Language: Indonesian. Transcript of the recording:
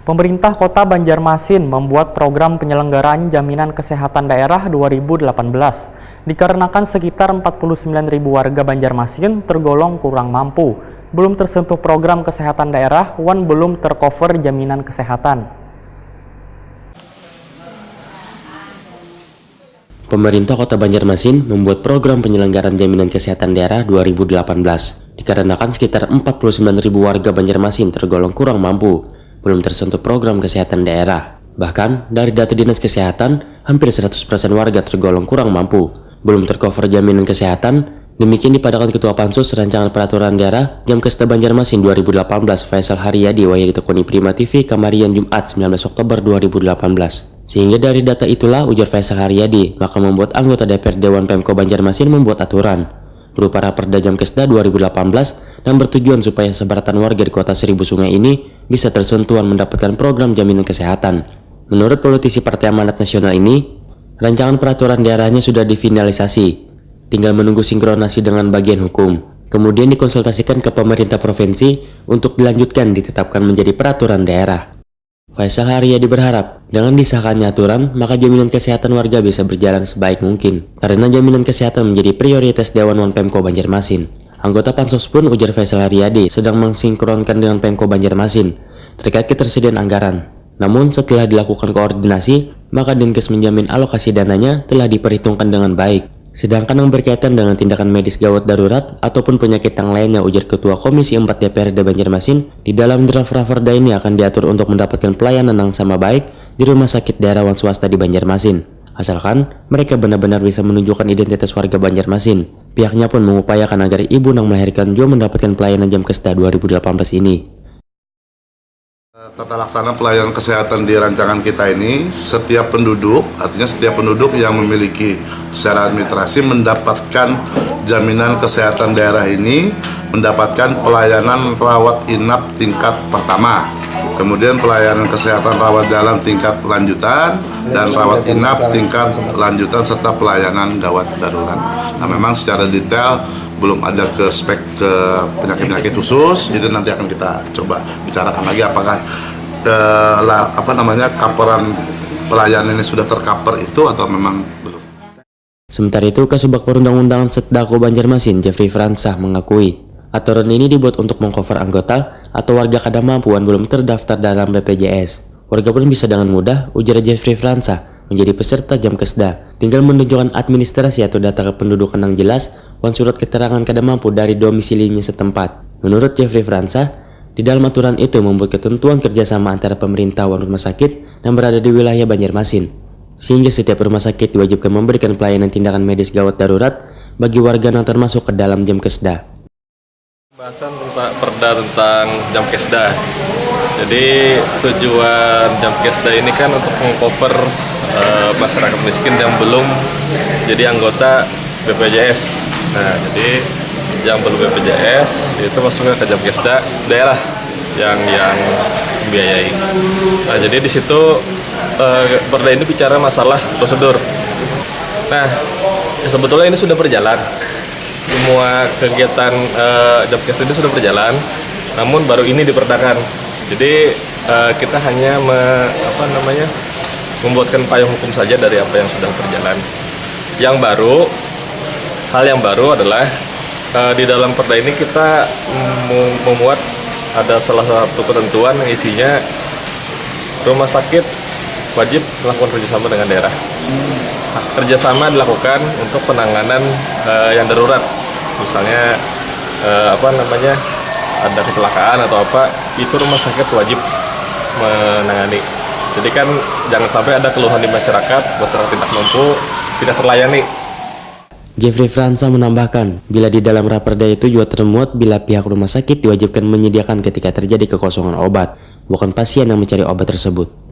Pemerintah Kota Banjarmasin membuat program penyelenggaraan jaminan kesehatan daerah 2018. Dikarenakan sekitar 49.000 warga Banjarmasin tergolong kurang mampu, belum tersentuh program kesehatan daerah, belum tercover jaminan kesehatan. Pemerintah Kota Banjarmasin membuat program penyelenggaraan jaminan kesehatan daerah 2018. Dikarenakan sekitar 49.000 warga Banjarmasin tergolong kurang mampu, belum tersentuh program kesehatan daerah. Bahkan, dari data Dinas Kesehatan, hampir 100% warga tergolong kurang mampu, belum tercover jaminan kesehatan. Demikian dipadamkan Ketua Pansus Rancangan Peraturan Daerah Jamkesda Banjarmasin 2018 Faisal Haryadi Wahya ditekuni Prima TV Kamarian Jumat 19 Oktober 2018. Sehingga dari data itulah, ujar Faisal Haryadi, maka membuat anggota DPR Dewan Pemko Banjarmasin membuat aturan berupa Raperda Jamkesda 2018 dan bertujuan supaya sebaratan warga di kota Seribu Sungai ini bisa tersentuhan mendapatkan program jaminan kesehatan. Menurut politisi Partai Amanat Nasional ini, rancangan peraturan daerahnya sudah difinalisasi, tinggal menunggu sinkronasi dengan bagian hukum, kemudian dikonsultasikan ke pemerintah provinsi untuk dilanjutkan ditetapkan menjadi peraturan daerah. Faisal Haryadi berharap dengan disahkannya aturan, maka jaminan kesehatan warga bisa berjalan sebaik mungkin, karena jaminan kesehatan menjadi prioritas Dewan Pemko Banjarmasin. Anggota Pansus pun, ujar Faisal Haryadi, sedang mensinkronkan dengan Pemko Banjarmasin terkait ketersediaan anggaran. Namun setelah dilakukan koordinasi, maka Dinkes menjamin alokasi dananya telah diperhitungkan dengan baik. Sedangkan yang berkaitan dengan tindakan medis gawat darurat ataupun penyakit yang lainnya, ujar Ketua Komisi 4 DPRD Banjarmasin, di dalam draft Raperda ini akan diatur untuk mendapatkan pelayanan yang sama baik di rumah sakit daerah swasta di Banjarmasin, asalkan mereka benar-benar bisa menunjukkan identitas warga Banjarmasin. Pihaknya pun mengupayakan agar ibu yang melahirkan juga mendapatkan pelayanan Jamkesda 2018 ini. Tata laksana pelayanan kesehatan di rancangan kita ini, setiap penduduk, artinya setiap penduduk yang memiliki secara administrasi mendapatkan jaminan kesehatan daerah ini, mendapatkan pelayanan rawat inap tingkat pertama, kemudian pelayanan kesehatan rawat jalan tingkat lanjutan, dan rawat inap tingkat lanjutan, serta pelayanan gawat darurat. Nah, memang secara detail belum ada ke spek ke penyakit-penyakit khusus, itu nanti akan kita coba bicarakan lagi apakah kaperan pelayanan ini sudah tercover itu atau memang belum. Sementara itu, Kasubag Perundang-undangan Setdako Banjarmasin Jeffrey Fransah mengakui aturan ini dibuat untuk mengcover anggota atau warga kadamampuan belum terdaftar dalam BPJS. Warga pun bisa dengan mudah, ujar Jeffrey Fransah, menjadi peserta Jamkesda. Tinggal menunjukkan administrasi atau data kependudukan yang jelas, surat keterangan kadamampu dari domisilinya setempat. Menurut Jeffrey Fransah, di dalam aturan itu membuat ketentuan kerjasama antara pemerintah dan rumah sakit yang berada di wilayah Banjarmasin, sehingga setiap rumah sakit diwajibkan memberikan pelayanan tindakan medis gawat darurat bagi warga yang termasuk ke dalam Jamkesda. Pembahasan tentang perda tentang Jamkesda. Jadi tujuan Jamkesda ini kan untuk mengcover masyarakat miskin yang belum jadi anggota BPJS. Nah, jadi yang belum BPJS itu masuknya ke Jamkesda daerah yang membiayai. Nah, jadi di situ perda ini bicara masalah prosedur. Nah, sebetulnya ini sudah berjalan. Semua kegiatan Jamkesda ini sudah berjalan, namun baru ini diperdakan. Jadi kita hanya membuatkan payung hukum saja dari apa yang sudah berjalan. Hal yang baru adalah di dalam perda ini kita memuat ada salah satu ketentuan yang isinya rumah sakit wajib melakukan kerjasama dengan daerah. Kerjasama dilakukan untuk penanganan yang darurat, misalnya ada kecelakaan atau apa, itu rumah sakit wajib menangani. Jadi kan jangan sampai ada keluhan di masyarakat tidak mampu, tidak terlayani. Jeffrey Fransah menambahkan, bila di dalam Raperda itu juga termuat bila pihak rumah sakit diwajibkan menyediakan ketika terjadi kekosongan obat, bukan pasien yang mencari obat tersebut.